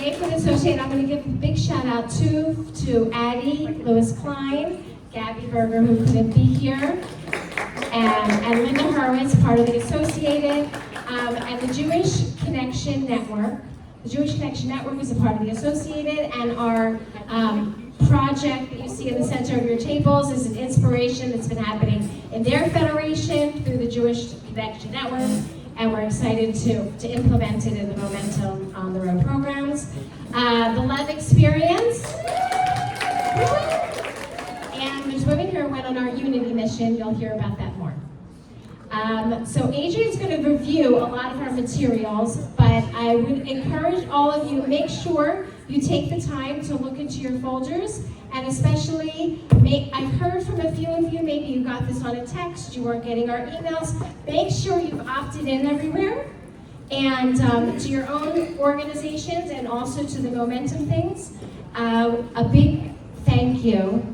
Today for the Associate, I'm going to give a big shout out to Addie, Lewis Klein, Gabby Berger, who couldn't be here, and Linda Hurwitz, part of the Associated, and the Jewish Connection Network. The Jewish Connection Network is a part of the Associated, and our project that you see in the center of your tables is an inspiration that's been happening in their federation through the Jewish Connection Network, and we're excited to implement it in the Momentum on the Road programs. The Lev Experience, and there's women here who went on our Unity mission. You'll hear about that more. So Adrienne's going to review a lot of our materials, but I would encourage all of you, make sure you take the time to look into your folders, and especially, I've heard from a few of you, maybe you got this on a text, you weren't getting our emails, make sure you've opted in everywhere, and to your own organizations and also to the Momentum things. A big thank you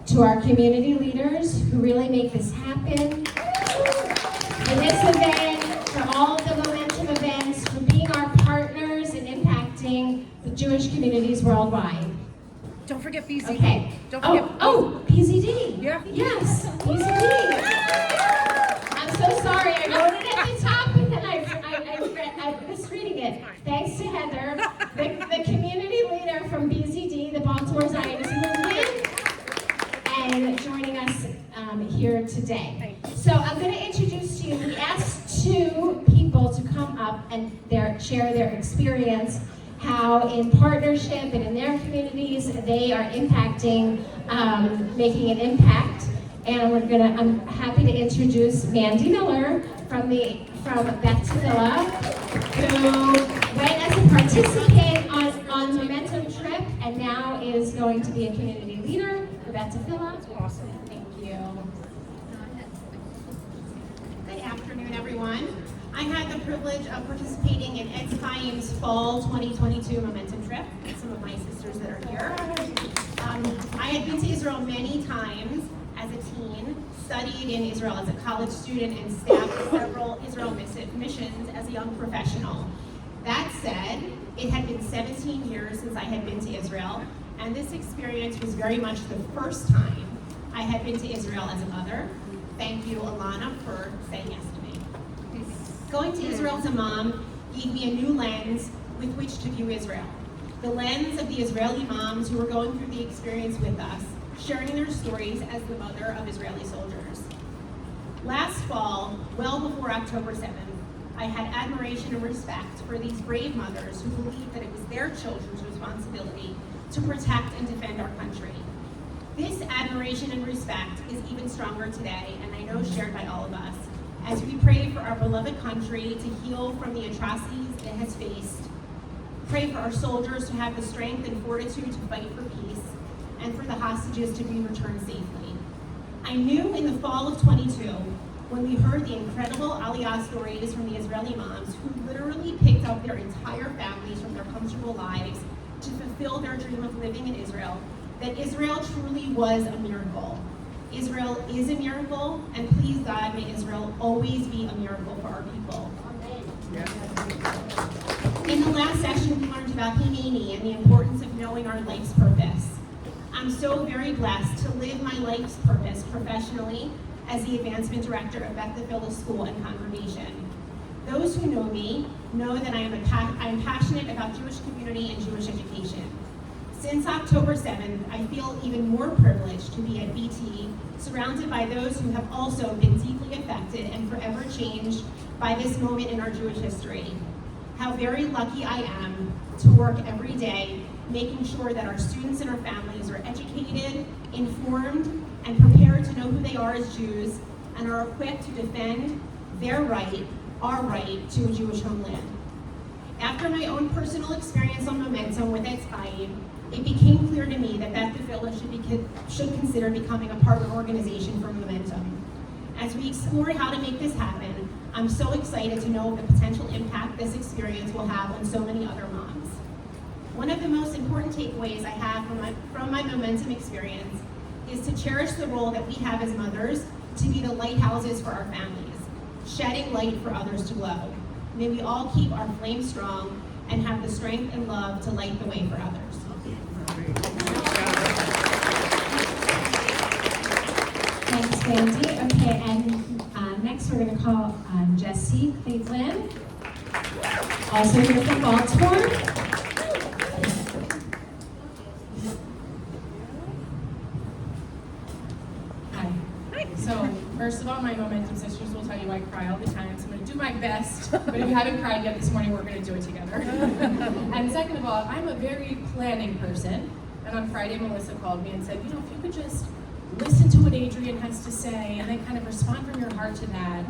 to our community leaders who really make this happen. For this event, for all of the Momentum events, for being our partners in impacting the Jewish communities worldwide. Don't forget BZD. Okay. Don't forget. BZD. Yeah. Yes, BZD. I'm so sorry. I wrote it at the top, and then I was reading it. Thanks to Heather, the community leader from BZD, the Baltimore Zionist Movement, and joining us here today. So I'm going to introduce to you, we asked two people to come up and share their experience, how in partnership and in their communities they are impacting, making an impact. And I'm happy to introduce Mandy Miller from Beth Tefillah, who went as a participant on Momentum trip and now is going to be a community leader for Beth Tefillah. Awesome. Thank you. Good afternoon, everyone. I had the privilege of participating in Ed Chaim's Fall 2022 Momentum trip with some of my sisters that are here. I had been to Israel many times as a teen, studied in Israel as a college student, and staffed several Israel missions as a young professional. That said, it had been 17 years since I had been to Israel, and this experience was very much the first time I had been to Israel as a mother. Thank you, Alana, for saying yes to me. Going to Israel as a mom gave me a new lens with which to view Israel. The lens of the Israeli moms who were going through the experience with us, sharing their stories as the mother of Israeli soldiers. Last fall, well before October 7th, I had admiration and respect for these brave mothers who believed that it was their children's responsibility to protect and defend our country. This admiration and respect is even stronger today, and I know shared by all of us, as we pray for our beloved country to heal from the atrocities it has faced, pray for our soldiers to have the strength and fortitude to fight for peace, and for the hostages to be returned safely. I knew in the fall of 22, when we heard the incredible Aliyah stories from the Israeli moms who literally picked up their entire families from their comfortable lives to fulfill their dream of living in Israel, that Israel truly was a miracle. Israel is a miracle, and please God, may Israel always be a miracle for our people. In the last session, we learned about Hineni and the importance of knowing our life's purpose. I'm so very blessed to live my life's purpose professionally as the advancement director of Beth Tefillah School and Congregation. Those who know me know that I am passionate about Jewish community and Jewish education. Since October 7th, I feel even more privileged to be at BT, surrounded by those who have also been deeply affected and forever changed by this moment in our Jewish history. How very lucky I am to work every day, making sure that our students and our families are educated, informed, and prepared to know who they are as Jews, and are equipped to defend their right, our right, to a Jewish homeland. After my own personal experience on Momentum with Ed Chaim, it became clear to me that Beth Tefillah should consider becoming a partner organization for Momentum. As we explore how to make this happen, I'm so excited to know the potential impact this experience will have on so many other moms. One of the most important takeaways I have from my Momentum experience is to cherish the role that we have as mothers to be the lighthouses for our families, shedding light for others to glow. May we all keep our flame strong and have the strength and love to light the way for others. Thanks, Sandy. Okay, and next we're going to call Jesse Cleveland, also here from Baltimore. Hi. So, first of all, my Momentum sisters will tell you I cry all the time, so I'm going to do my best. But if you haven't cried yet this morning, we're going to do it together. And second of all, I'm a very planning person. And on Friday, Melissa called me and said, if you could just listen to what Adrienne has to say and then kind of respond from your heart to that.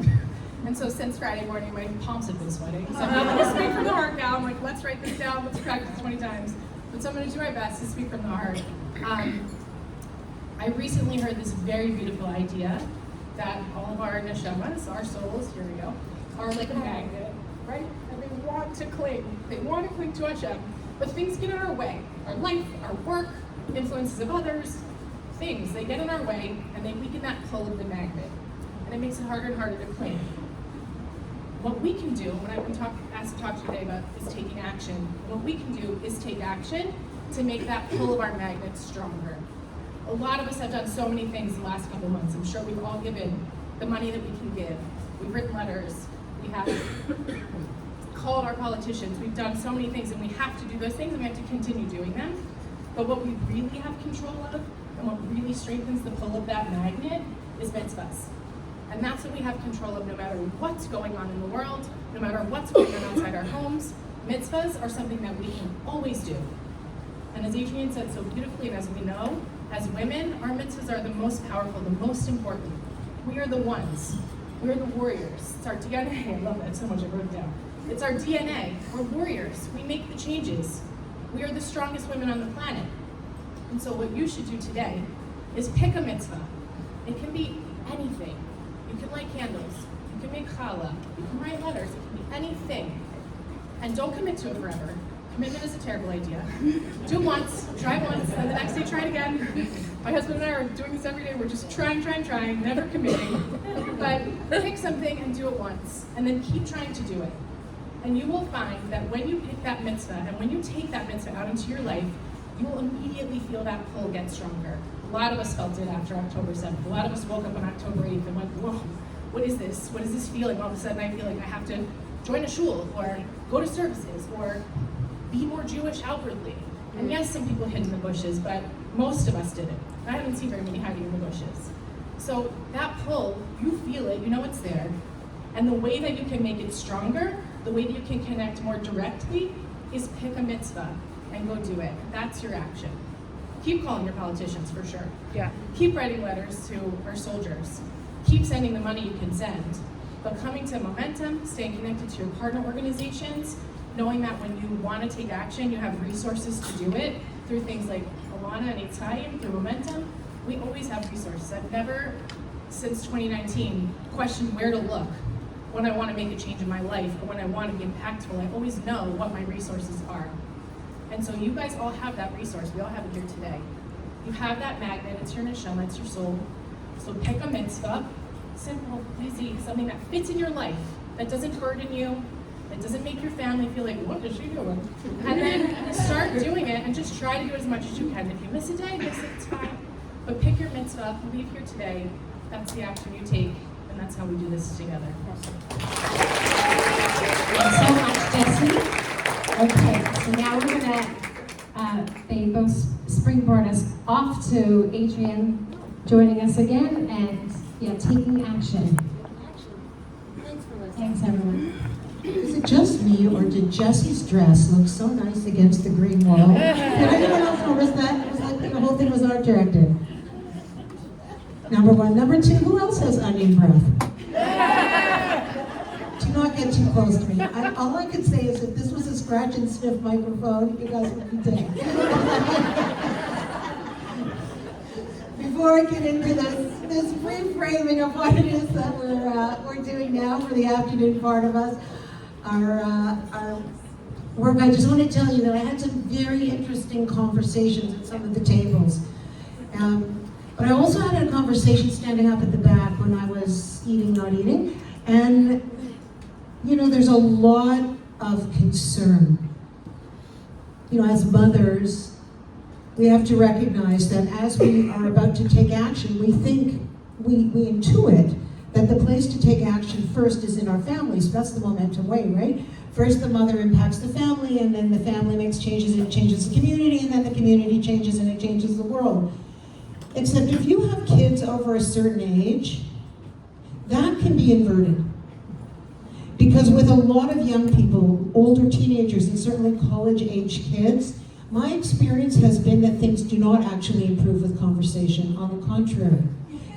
And so since Friday morning, my palms have been sweating. So I'm going to speak from the heart now. I'm like, let's write this down, let's practice 20 times. But so I'm going to do my best to speak from the heart. I recently heard this very beautiful idea that all of our neshamas, our souls, here we go, are like a magnet, right? And they want to cling. They want to cling to Hashem. But things get in our way. Our life, our work, influences of others, things, they get in our way and they weaken that pull of the magnet. And it makes it harder and harder to cling. What we can do, what I've been asked to talk today about is taking action. What we can do is take action to make that pull of our magnet stronger. A lot of us have done so many things the last couple months. I'm sure we've all given the money that we can give. We've written letters. We have called our politicians. We've done so many things, and we have to do those things, and we have to continue doing them. But what we really have control of, and what really strengthens the pull of that magnet, is mitzvahs. And that's what we have control of no matter what's going on in the world, no matter what's going on outside our homes. Mitzvahs are something that we can always do. And as Adrienne said so beautifully, and as we know, as women, our mitzvahs are the most powerful, the most important. We are the ones. We are the warriors. It's our DNA. I love that so much, I wrote it down. It's our DNA. We're warriors. We make the changes. We are the strongest women on the planet. And so what you should do today is pick a mitzvah. It can be anything. You can light candles. You can make challah. You can write letters. It can be anything. And don't commit to it forever. Commitment is a terrible idea. Do it once, try once, and the next day try it again. My husband and I are doing this every day. We're just trying, never committing. But pick something and do it once, and then keep trying to do it. And you will find that when you pick that mitzvah, and when you take that mitzvah out into your life, you will immediately feel that pull get stronger. A lot of us felt it after October 7th. A lot of us woke up on October 8th and went, whoa, what is this? What is this feeling? All of a sudden I feel like I have to join a shul, or go to services, or be more Jewish outwardly. And yes, some people hid in the bushes, but most of us didn't. I haven't seen very many hiding in the bushes. So that pull, you feel it, you know it's there. And the way that you can make it stronger, the way that you can connect more directly, is pick a mitzvah and go do it. That's your action. Keep calling your politicians, for sure. Yeah. Keep writing letters to our soldiers. Keep sending the money you can send. But coming to Momentum, staying connected to your partner organizations, knowing that when you want to take action, you have resources to do it through things like Alana and Itzayim, through Momentum. We always have resources. I've never, since 2019, questioned where to look when I want to make a change in my life or when I want to be impactful. I always know what my resources are. And so you guys all have that resource. We all have it here today. You have that magnet. It's your neshama, it's your soul. So pick a mitzvah, simple, easy, something that fits in your life, that doesn't burden you, that doesn't make your family feel like, what is she doing? And then start doing it and just try to do as much as you can. If you miss a day, miss it, it's fine. But pick your mitzvah, leave here today. That's the action you take, and that's how we do this together. Thanks so much, Jesse. Okay, so now we're gonna, they both springboard us off to Adrienne joining us again and taking action. Thanks, everyone. Is it just me, or did Jesse's dress look so nice against the green wall? Did anyone else notice that? It was like the whole thing was art directed. Number one. Number two, who else has onion breath? Do not get too close to me. All I could say is if this was a scratch and sniff microphone, you guys would be dead. Before I get into this reframing of what it is that we're doing now for the afternoon part of us, our work, I just want to tell you that I had some very interesting conversations at some of the tables. But I also had a conversation standing up at the back when I was eating, not eating. And, there's a lot of concern as mothers, we have to recognize that as we are about to take action, we intuit that the place to take action first is in our families. That's the momentum way, right? First the mother impacts the family, and then the family makes changes, and it changes the community, and then the community changes, and it changes the world. Except if you have kids over a certain age, that can be inverted. Because with a lot of young people, older teenagers, and certainly college-age kids, my experience has been that things do not actually improve with conversation. On the contrary.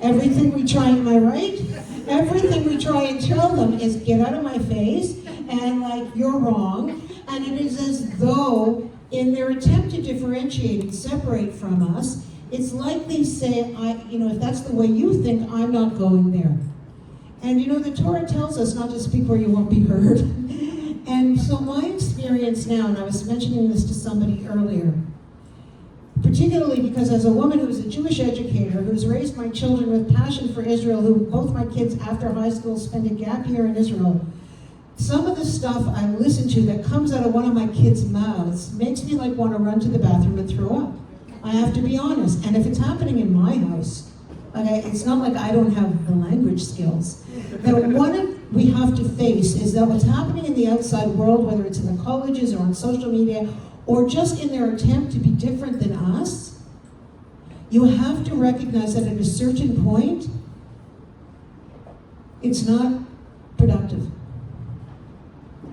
Everything we try, am I right? Everything we try and tell them is get out of my face, and you're wrong. And it is as though in their attempt to differentiate and separate from us, it's like they say, if that's the way you think, I'm not going there. And the Torah tells us not to speak where you won't be heard. And so my experience now, and I was mentioning this to somebody earlier, particularly because as a woman who's a Jewish educator, who's raised my children with passion for Israel, who both my kids after high school spend a gap year in Israel, some of the stuff I listen to that comes out of one of my kids' mouths makes me want to run to the bathroom and throw up. I have to be honest. And if it's happening in my house, it's not like I don't have the language skills. That we have to face is that what's happening in the outside world, whether it's in the colleges or on social media, or just in their attempt to be different than us, you have to recognize that at a certain point, it's not productive.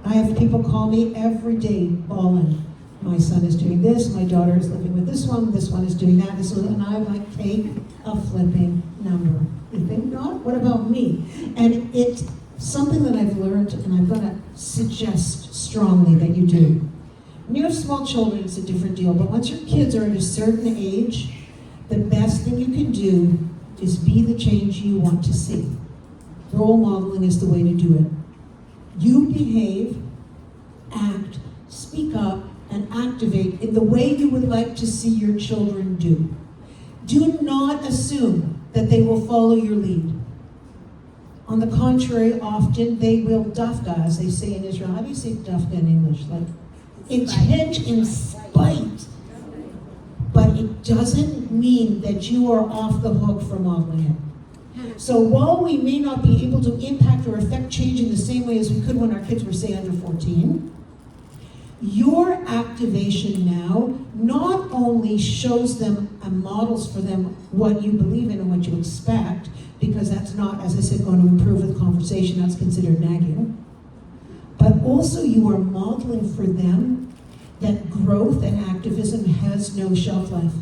I have people call me every day bawling. My son is doing this, my daughter is living with this one is doing that, and I'm like, take a flipping number. You think not? What about me? And it's something that I've learned, and I'm going to suggest strongly that you do. When you have small children, it's a different deal, but once your kids are at a certain age, the best thing you can do is be the change you want to see. Role modeling is the way to do it. You behave, act, speak up, and activate in the way you would like to see your children do. Do not assume that they will follow your lead. On the contrary, often they will dafka, as they say in Israel. How do you say dafka in English? Intent in spite. But it doesn't mean that you are off the hook for modeling it. So while we may not be able to impact or affect change in the same way as we could when our kids were, say, under 14, your activation now not only shows them and models for them what you believe in and what you expect, because that's not, as I said, going to improve with conversation, that's considered nagging, but also you are modeling for them that growth and activism has no shelf life,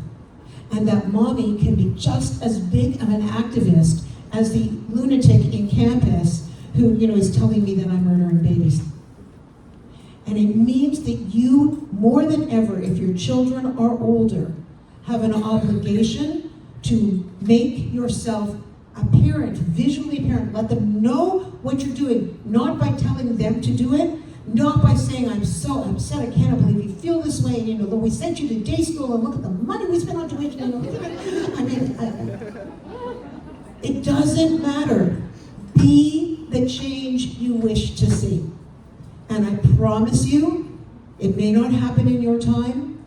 and that mommy can be just as big of an activist as the lunatic in campus who, is telling me that I'm murdering babies. And it means that you, more than ever, if your children are older, have an obligation to make yourself apparent, visually apparent. Let them know what you're doing, not by telling them to do it, not by saying, I'm so upset, I can't believe you feel this way, and we sent you to day school, and look at the money we spent on tuition. It doesn't matter. Be the change you wish to see. And I promise you, it may not happen in your time,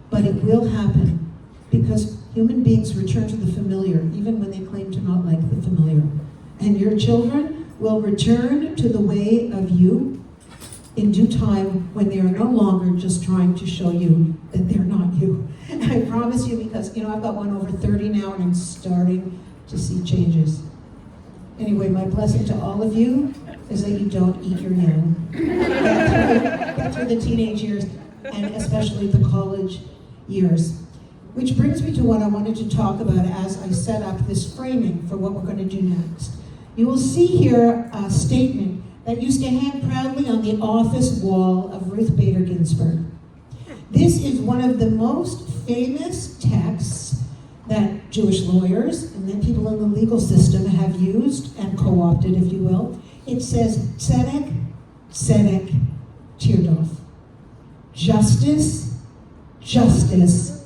but it will happen, because human beings return to the familiar, even when they claim to not like the familiar. And your children will return to the way of you in due time, when they are no longer just trying to show you that they're not you. And I promise you, because I've got one over 30 now, and I'm starting to see changes. Anyway, my blessing to all of you is that you don't eat your young. Get through the teenage years, and especially the college years. Which brings me to what I wanted to talk about as I set up this framing for what we're going to do next. You will see here a statement that used to hang proudly on the office wall of Ruth Bader Ginsburg. This is one of the most famous texts that Jewish lawyers and then people in the legal system have used and co-opted, if you will. It says, Tzedek, Tzedek, Tirdof. Justice, justice,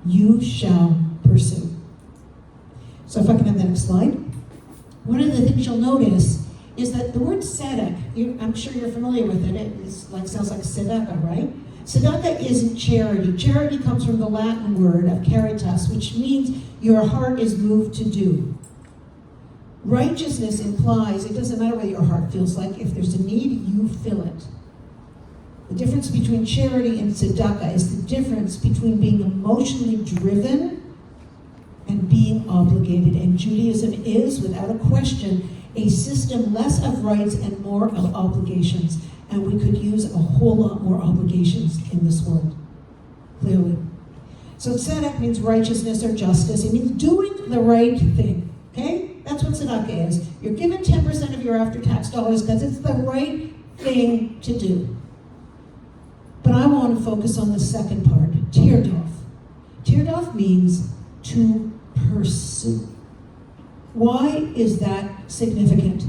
you shall pursue. So if I can have the next slide. One of the things you'll notice is that the word tzedek, I'm sure you're familiar with it. It sounds like tzedakah, right? Tzedakah isn't charity. Charity comes from the Latin word of caritas, which means your heart is moved to do. Righteousness implies it doesn't matter what your heart feels like. If there's a need, you fill it. The difference between charity and tzedakah is the difference between being emotionally driven and being obligated. And Judaism is, without a question, a system less of rights and more of obligations. And we could use a whole lot more obligations in this world, clearly. So tzedek means righteousness or justice. It means doing the right thing, okay? That's what tzedakah is. You're given 10% of your after-tax dollars because it's the right thing to do. But I want to focus on the second part, Tirdof. Tirdof means to pursue. Why is that significant?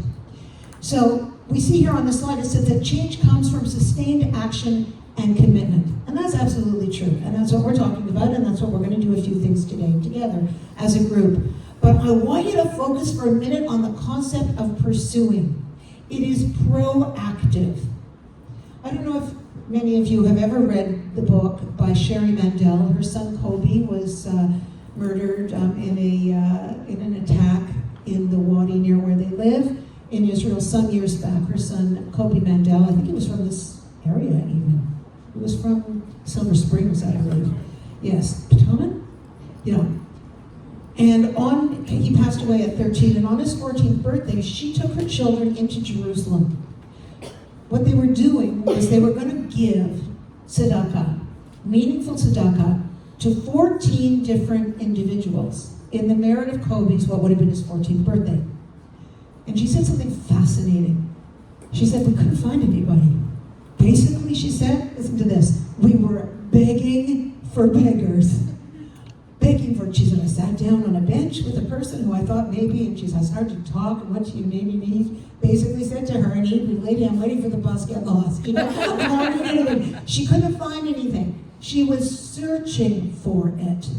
So we see here on the slide, it says that change comes from sustained action and commitment. And that's absolutely true. And that's what we're talking about, and that's what we're going to do a few things today together as a group. But I want you to focus for a minute on the concept of pursuing. It is proactive. I don't know if many of you have ever read the book by Sherry Mandel. Her son Kobe was murdered in an attack in the Wadi near where they live in Israel some years back. Her son Kobe Mandel, I think he was from this area even. He was from Silver Springs, I believe. Yes, Potomac? Yeah. And he passed away at 13, and on his 14th birthday, she took her children into Jerusalem. What they were doing was they were going to give tzedakah, meaningful tzedakah, to 14 different individuals in the merit of Kobe's, what would have been his 14th birthday. And she said something fascinating. She said, we couldn't find anybody. Basically, she said, listen to this, we were begging for beggars. Begging for, she said, I sat down on a bench with a person who I thought maybe, and she said, I started to talk, and what do you maybe need? Basically said to her, and lady, I'm waiting for the bus, get lost. You know, I'm not doing anything. She couldn't find anything. She was searching for it.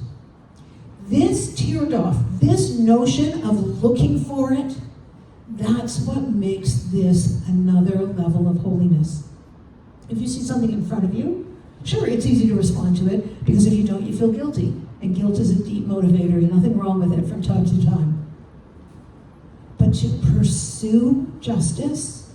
This Tirdof, this notion of looking for it, that's what makes this another level of holiness. If you see something in front of you, sure, it's easy to respond to it, because if you don't, you feel guilty. And guilt is a deep motivator. There's nothing wrong with it from time to time. But to pursue justice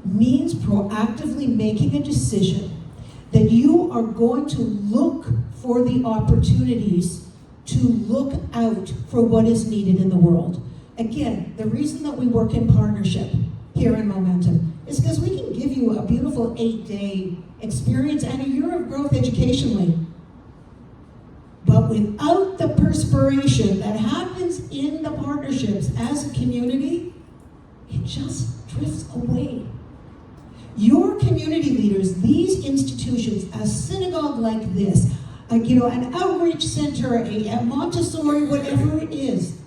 means proactively making a decision that you are going to look for the opportunities to look out for what is needed in the world. Again, the reason that we work in partnership here in Momentum is because we can give you a beautiful 8-day experience and a year of growth educationally. But without the perspiration that happens in the partnerships as a community, it just drifts away. Your community leaders, these institutions, a synagogue like this, an outreach center, a Montessori, whatever it is,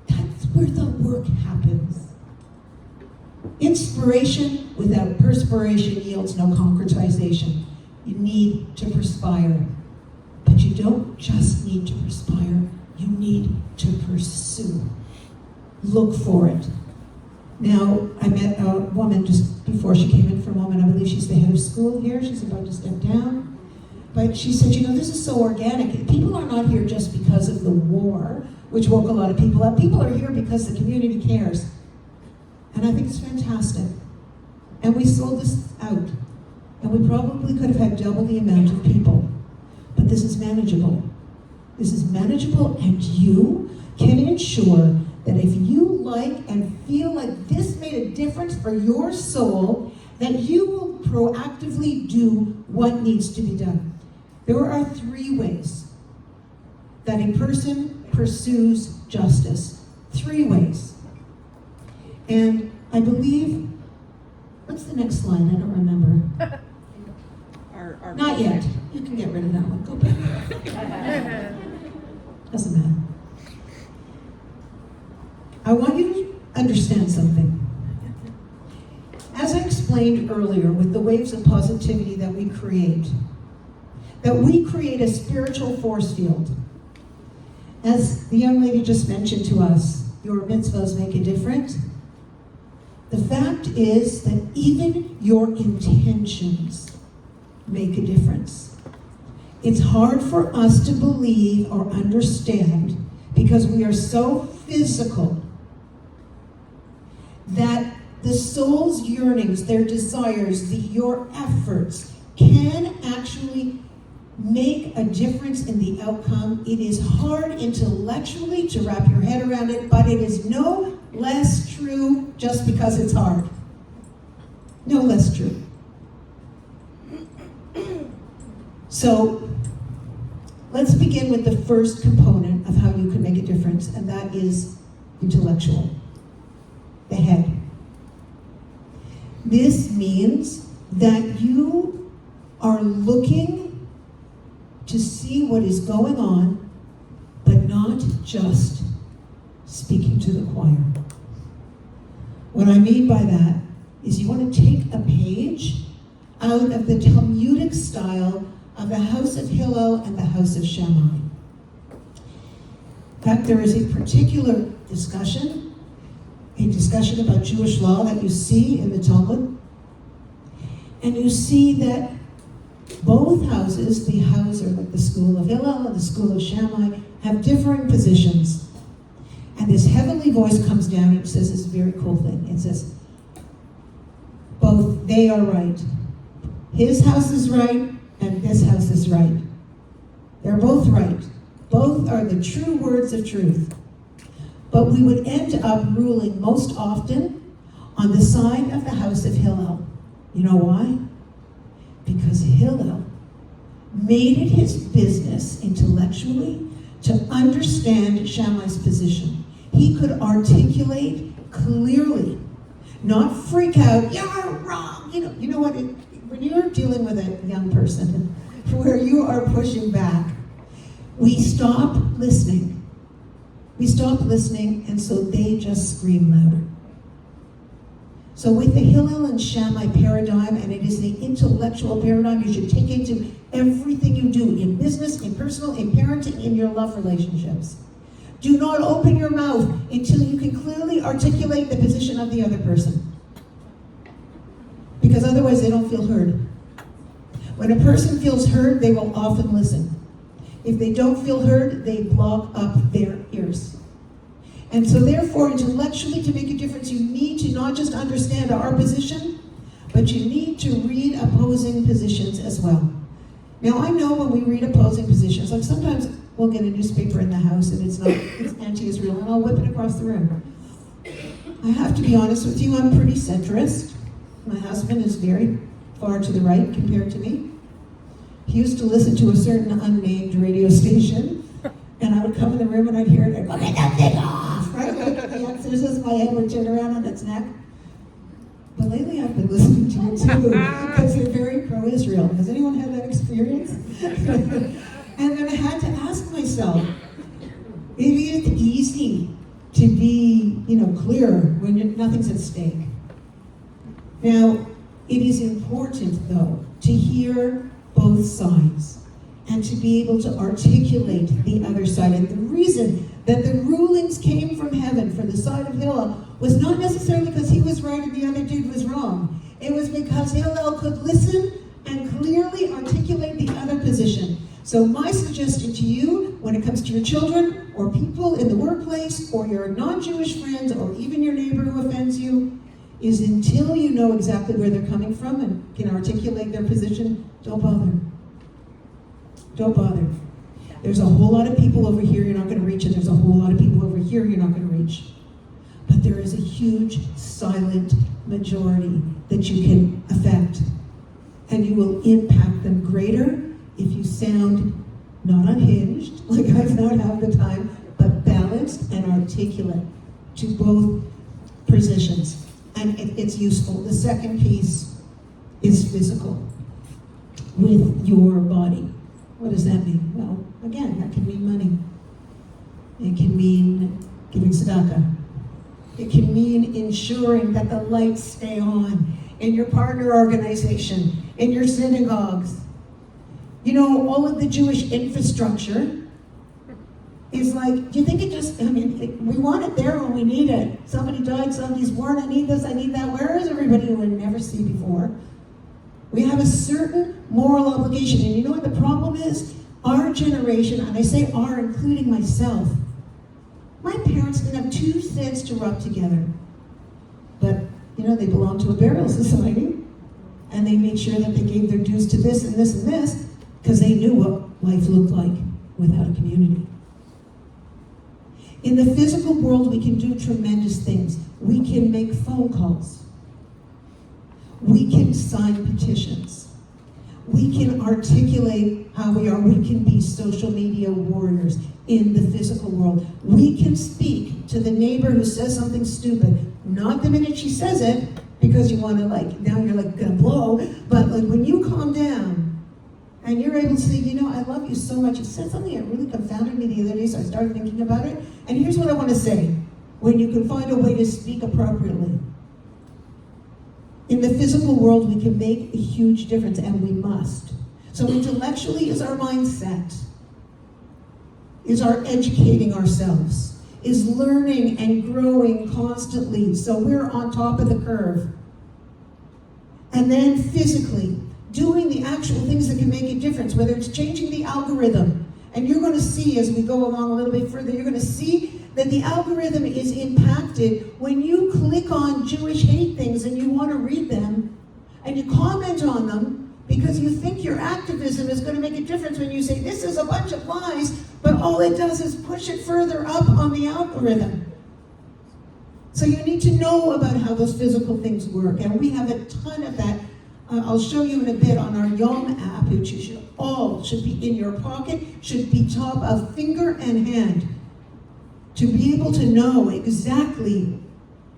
that's where the work happens. Inspiration without perspiration yields no concretization. You need to perspire. But you don't just need to perspire, you need to pursue. Look for it. Now, I met a woman just before she came in for a moment. I believe she's the head of school here. She's about to step down. But she said, this is so organic. People are not here just because of the war, which woke a lot of people up. People are here because the community cares. And I think it's fantastic. And we sold this out. And we probably could have had double the amount of people. But this is manageable. This is manageable, and you can ensure that if you like and feel like this made a difference for your soul, that you will proactively do what needs to be done. There are 3 ways that a person pursues justice. 3 ways. And I believe, what's the next slide? I don't remember. Not yet. You can get rid of that one. Go back. Doesn't matter. I want you to understand something. As I explained earlier with the waves of positivity that we create a spiritual force field. As the young lady just mentioned to us, your mitzvahs make a difference. The fact is that even your intentions make a difference. It's hard for us to believe or understand because we are so physical that the soul's yearnings, their desires, your efforts can actually make a difference in the outcome. It is hard intellectually to wrap your head around it, but it is no less true just because it's hard. No less true. So, let's begin with the first component of how you can make a difference, and that is intellectual. The head. This means that you are looking to see what is going on, but not just speaking to the choir. What I mean by that is you want to take a page out of the Talmudic style of the house of Hillel and the house of Shammai. In fact, there is a particular discussion about Jewish law that you see in the Talmud. And you see that both houses, the house or like the school of Hillel and the school of Shammai, have differing positions. And this heavenly voice comes down and says this very cool thing. It says, both they are right. His house is right and this house is right. They're both right. Both are the true words of truth. But we would end up ruling most often on the side of the house of Hillel. You know why? Because Hillel made it his business intellectually to understand Shammai's position. He could articulate clearly, not freak out, you're wrong. You know what? When you're dealing with a young person where you are pushing back, we stop listening. We stop listening, and so they just scream louder. So with the Hillel and Shammai paradigm, and it is the intellectual paradigm you should take into everything you do, in business, in personal, in parenting, in your love relationships. Do not open your mouth until you can clearly articulate the position of the other person. Because otherwise they don't feel heard. When a person feels heard, they will often listen. If they don't feel heard, they block up their ears. And so therefore, intellectually, to make a difference, you need to not just understand our position, but you need to read opposing positions as well. Now, I know when we read opposing positions, like sometimes we'll get a newspaper in the house and it's anti-Israel, and I'll whip it across the room. I have to be honest with you, I'm pretty centrist. My husband is very far to the right compared to me. He used to listen to a certain unnamed radio station, and I would come in the room and I'd hear it, and I'd, "Look at that thing off!" Right? Like the Exorcist, my head would turn around on its neck. But lately I've been listening to it too, because they're very pro-Israel. Has anyone had that experience? And then I had to ask myself, maybe it's easy to be, clear when nothing's at stake. Now, it is important, though, to hear both sides and to be able to articulate the other side. And the reason that the rulings came from heaven for the side of Hillel was not necessarily because he was right and the other dude was wrong. It was because Hillel could listen and clearly articulate the other position. So my suggestion to you, when it comes to your children or people in the workplace or your non-Jewish friends or even your neighbor who offends you, is until you know exactly where they're coming from and can articulate their position, don't bother. Don't bother. There's a whole lot of people over here you're not going to reach, and there's a whole lot of people over here you're not going to reach. But there is a huge silent majority that you can affect, and you will impact them greater if you sound not unhinged, like I sound half the time, but balanced and articulate to both positions. And it's useful. The second piece is physical, with your body. What does that mean? Well, again, that can mean money. It can mean giving tzedakah. It can mean ensuring that the lights stay on in your partner organization, in your synagogues. All of the Jewish infrastructure is like, do you think it just, we want it there when we need it. Somebody died, somebody's born, I need this, I need that. Where is everybody who I never see before? We have a certain moral obligation. And you know what the problem is? Our generation, and I say our, including myself, my parents didn't have 2 cents to rub together. But, they belonged to a burial society, and they made sure that they gave their dues to this and this and this, because they knew what life looked like without a community. In the physical world, we can do tremendous things. We can make phone calls. We can sign petitions. We can articulate how we are. We can be social media warriors in the physical world. We can speak to the neighbor who says something stupid. Not the minute she says it, because you want to now you're gonna blow, but when you calm down and you're able to say, I love you so much. You said something that really confounded me the other day, so I started thinking about it. And here's what I want to say. When you can find a way to speak appropriately. In the physical world, we can make a huge difference, and we must. So intellectually is our mindset, is our educating ourselves, is learning and growing constantly, so we're on top of the curve. And then physically, doing the actual things that can make a difference, whether it's changing the algorithm. And you're going to see, as we go along a little bit further, you're going to see that the algorithm is impacted when you click on Jewish hate things and you want to read them, and you comment on them, because you think your activism is going to make a difference when you say, this is a bunch of lies, but all it does is push it further up on the algorithm. So you need to know about how those physical things work, and we have a ton of that. I'll show you in a bit on our Yom app, which you should be in your pocket, should be top of finger and hand, to be able to know exactly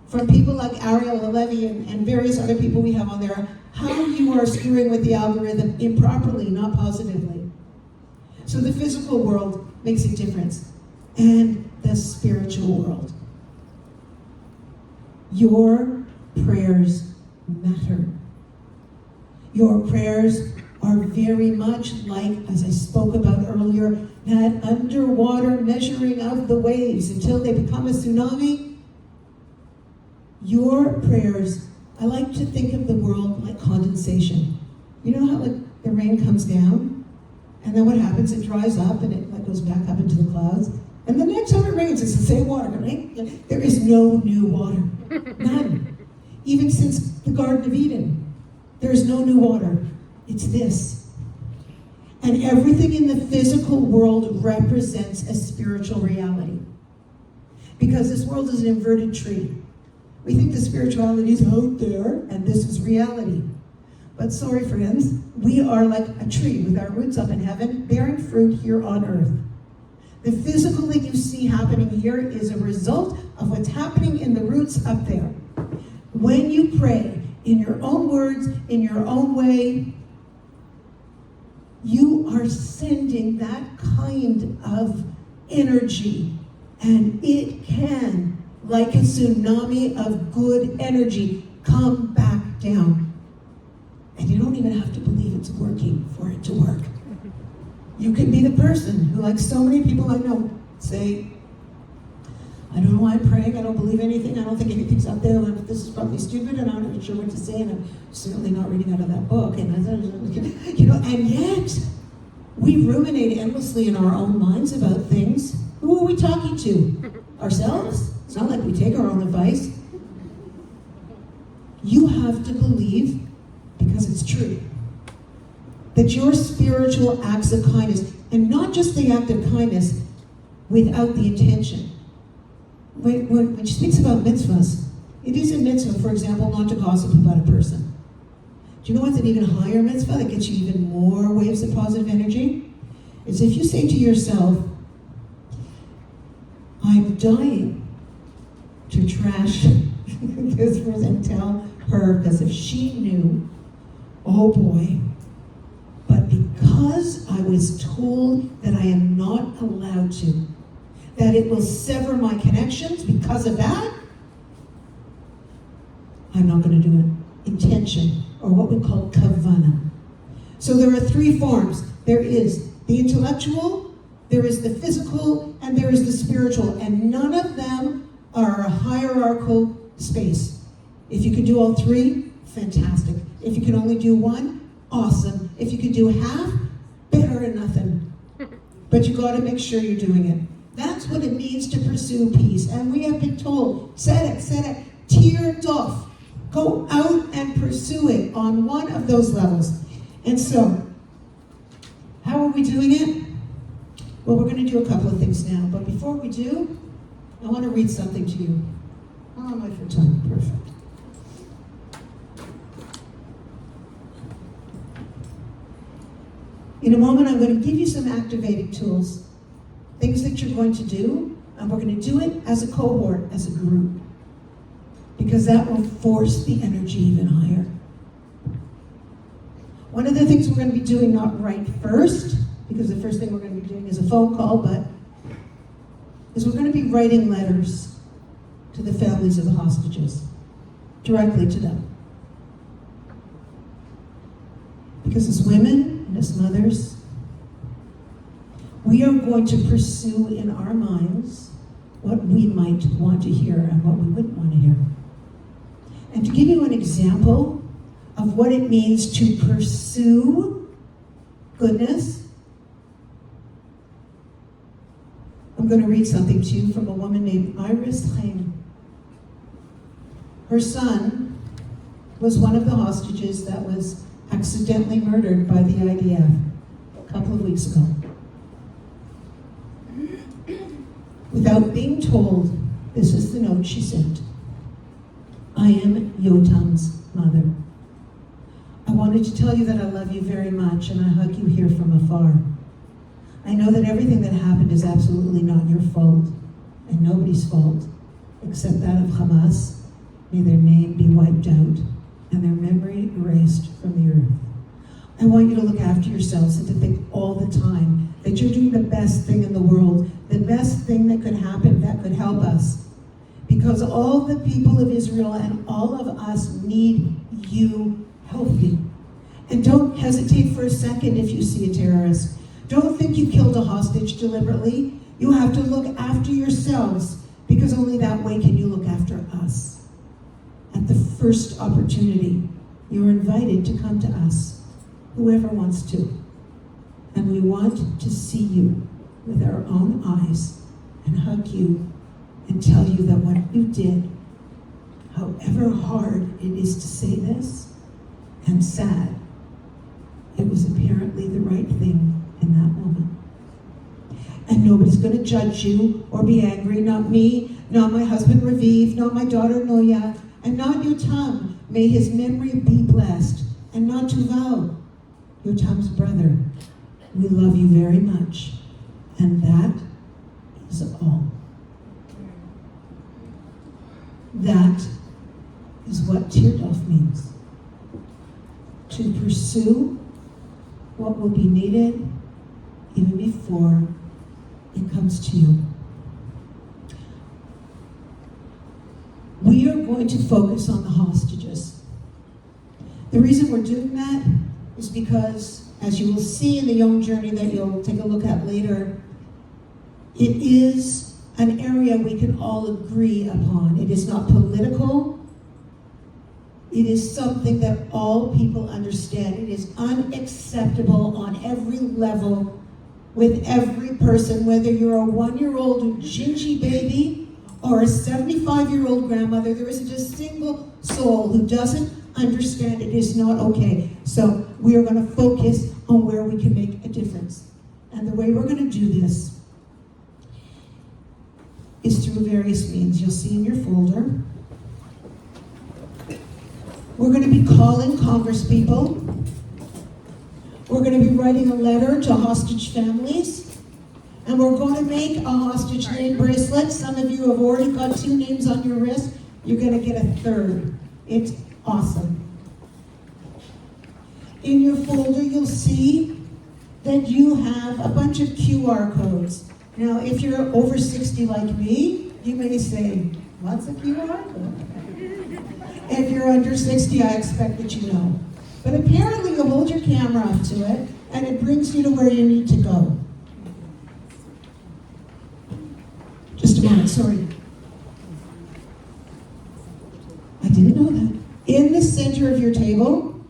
from people like Ariel Levy and various other people we have on there, how you are screwing with the algorithm improperly, not positively. So the physical world makes a difference, and the spiritual world. Your prayers matter. Your prayers are very much like, as I spoke about earlier, that underwater measuring of the waves until they become a tsunami. Your prayers, I like to think of the world like condensation. You know how the rain comes down, and then what happens? It dries up and it goes back up into the clouds. And the next time it rains, it's the same water, right? There is no new water. None. Even since the Garden of Eden, there's no new water. It's this. And everything in the physical world represents a spiritual reality. Because this world is an inverted tree. We think the spirituality is out there, and this is reality. But sorry, friends, we are like a tree with our roots up in heaven, bearing fruit here on earth. The physical that you see happening here is a result of what's happening in the roots up there. When you pray, in your own words, in your own way, you are sending that kind of energy, and it can, like a tsunami of good energy, come back down. And you don't even have to believe it's working for it to work. You can be the person who, like so many people I know, say, I don't know why I'm praying, I don't believe anything, I don't think anything's up there, and this is probably stupid, and I'm not sure what to say, and I'm certainly not reading out of that book, and yet, we ruminate endlessly in our own minds about things. Who are we talking to? Ourselves? It's not like we take our own advice. You have to believe, because it's true, that your spiritual acts of kindness, and not just the act of kindness, without the intention. When she speaks about mitzvahs, it is a mitzvah, for example, not to gossip about a person. Do you know what's an even higher mitzvah that gets you even more waves of positive energy? It's if you say to yourself, I'm dying to trash this person and tell her, because if she knew, oh boy, but because I was told that I am not allowed to, that it will sever my connections because of that, I'm not going to do it. Intention, or what we call kavanah. So there are three forms. There is the intellectual, there is the physical, and there is the spiritual. And none of them are a hierarchical space. If you can do all three, fantastic. If you can only do one, awesome. If you could do half, better than nothing. But you got to make sure you're doing it. That's what it means to pursue peace. And we have been told, Tzedek, Tirdof. Go out and pursue it on one of those levels. And so, how are we doing it? Well, we're going to do a couple of things now. But before we do, I want to read something to you. Oh, my for time. Perfect. In a moment, I'm going to give you some activating tools, things that you're going to do, and we're going to do it as a cohort, as a group, because that will force the energy even higher. One of the things we're going to be doing, not right first, because the first thing we're going to be doing is a phone call, but is we're going to be writing letters to the families of the hostages, directly to them. Because as women and as mothers, we are going to pursue in our minds what we might want to hear and what we wouldn't want to hear. And to give you an example of what it means to pursue goodness, I'm going to read something to you from a woman named Iris Chaim. Her son was one of the hostages that was accidentally murdered by the IDF a couple of weeks ago. Without being told, this is the note she sent. I am Yotam's mother. I wanted to tell you that I love you very much and I hug you here from afar. I know that everything that happened is absolutely not your fault and nobody's fault except that of Hamas. May their name be wiped out and their memory erased from the earth. I want you to look after yourselves and to think all the time that you're doing the best thing in the world, the best thing that could happen, that could help us. Because all the people of Israel and all of us need you healthy. And don't hesitate for a second if you see a terrorist. Don't think you killed a hostage deliberately. You have to look after yourselves, because only that way can you look after us. At the first opportunity, you're invited to come to us, whoever wants to. And we want to see you with our own eyes and hug you and tell you that what you did, however hard it is to say this and sad, it was apparently the right thing in that moment. And nobody's going to judge you or be angry, not me, not my husband Raviv, not my daughter Noya, and not Yotam. May his memory be blessed, and not Tuval, Yotam's brother. We love you very much, and that is all. That is what Tirdof means. To pursue what will be needed even before it comes to you. We are going to focus on the hostages. The reason we're doing that is because, as you will see in the Young Journey that you'll take a look at later, it is an area we can all agree upon. It is not political. It is something that all people understand. It is unacceptable on every level with every person, whether you're a 1-year-old gingy baby or a 75-year-old grandmother. There isn't a single soul who doesn't understand it is not okay. So we are going to focus on where we can make a difference. And the way we're going to do this is through various means. You'll see in your folder. We're going to be calling congresspeople. We're going to be writing a letter to hostage families. And we're going to make a hostage name bracelet. Some of you have already got 2 names on your wrist. You're going to get a 3rd. It's awesome. In your folder, you'll see that you have a bunch of QR codes. Now, if you're over 60 like me, you may say, what's a QR code? If you're under 60, I expect that you know. But apparently you hold your camera up to it, and it brings you to where you need to go. Just a moment, sorry. I didn't know that. In the center of your table,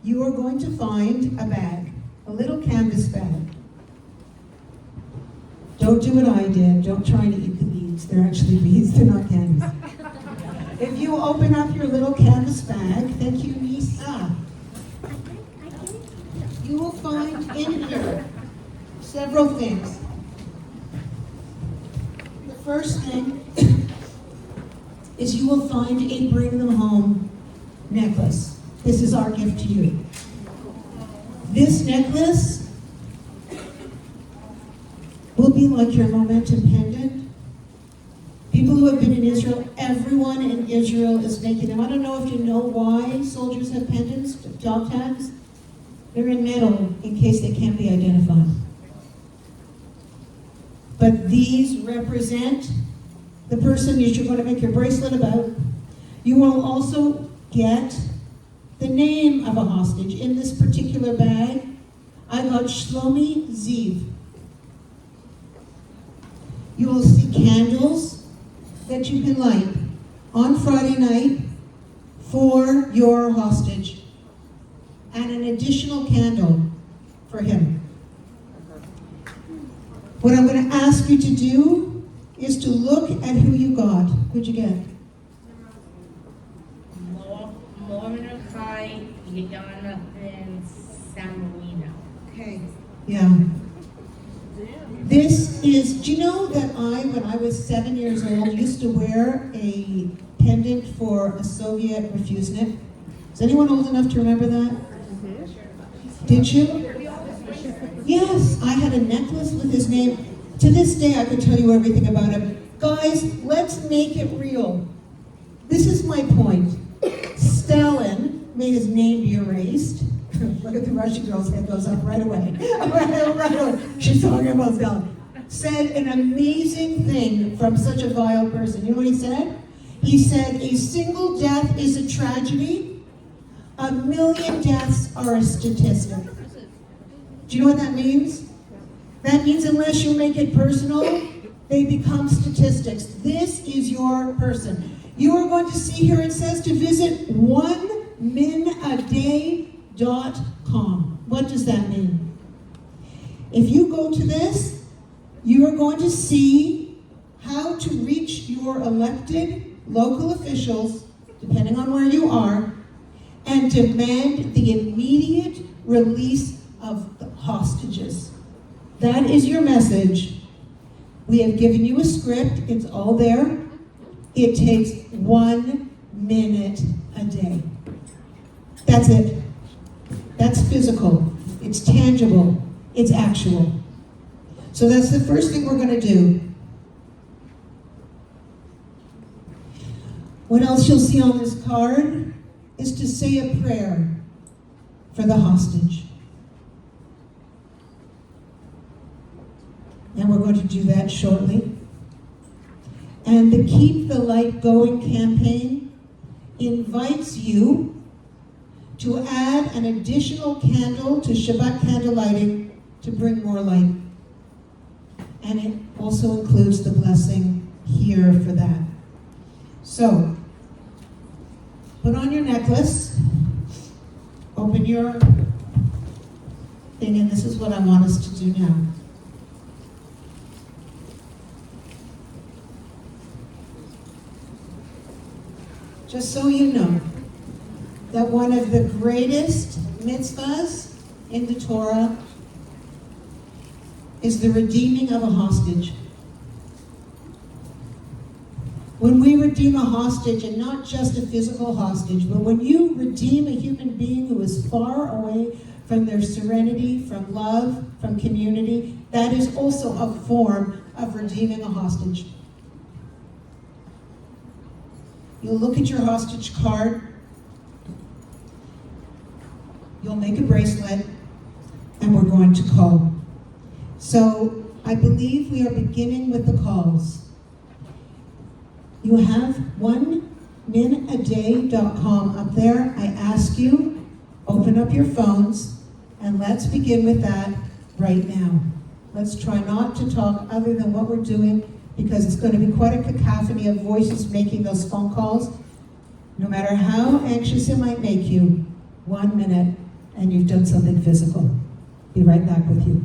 you are going to find a bag, a little canvas bag. Don't do what I did. Don't try to eat the beads. They're actually beads, they're not candies. If you open up your little canvas bag, thank you, Nisa, you will find in here several things. The first thing is you will find a Bring Them Home necklace. This is our gift to you. This necklace will be like your momentum pendant. People who have been in Israel, everyone in Israel is making them. I don't know if you know why soldiers have pendants, dog tags. They're in metal in case they can't be identified. But these represent the person that you're going to make your bracelet about. You will also get the name of a hostage. In this particular bag, I got Shlomi Ziv. You will see candles that you can light on Friday night for your hostage, and an additional candle for him. What I'm going to ask you to do is to look at who you got. Who'd you get? Mordecai, Yana, and Samuina. Okay. Yeah. This is, do you know that when I was 7 years old, used to wear a pendant for a Soviet refusenik? Is anyone old enough to remember that? Did you? Yes, I had a necklace with his name. To this day, I could tell you everything about him. Guys, let's make it real. This is my point. Stalin made his name be erased. Look at the Russian girl's head goes up right away. right away. She's talking about Stalin. Said an amazing thing from such a vile person. You know what he said? He said, a single death is a tragedy. 1 million deaths are a statistic. Do you know what that means? That means unless you make it personal, they become statistics. This is your person. You are going to see here it says to visit oneminaday.com. What does that mean? If you go to this, you are going to see how to reach your elected local officials, depending on where you are, and demand the immediate release of the hostages. That is your message. We have given you a script. It's all there. It takes 1 minute a day. That's it. That's physical. It's tangible. It's actual. So that's the first thing we're going to do. What else you'll see on this card is to say a prayer for the hostage. And we're going to do that shortly. And the Keep the Light Going campaign invites you to add an additional candle to Shabbat candle lighting to bring more light. And it also includes the blessing here for that. So, put on your necklace, open your thing, and this is what I want us to do now. Just so you know, that one of the greatest mitzvahs in the Torah is the redeeming of a hostage. When we redeem a hostage, and not just a physical hostage, but when you redeem a human being who is far away from their serenity, from love, from community, that is also a form of redeeming a hostage. You'll look at your hostage card, you'll make a bracelet, and we're going to call. So I believe we are beginning with the calls. You have oneminaday.com up there. I ask you, open up your phones, and let's begin with that right now. Let's try not to talk other than what we're doing, because it's going to be quite a cacophony of voices making those phone calls. No matter how anxious it might make you, 1 minute. and you've done something physical. Be right back with you.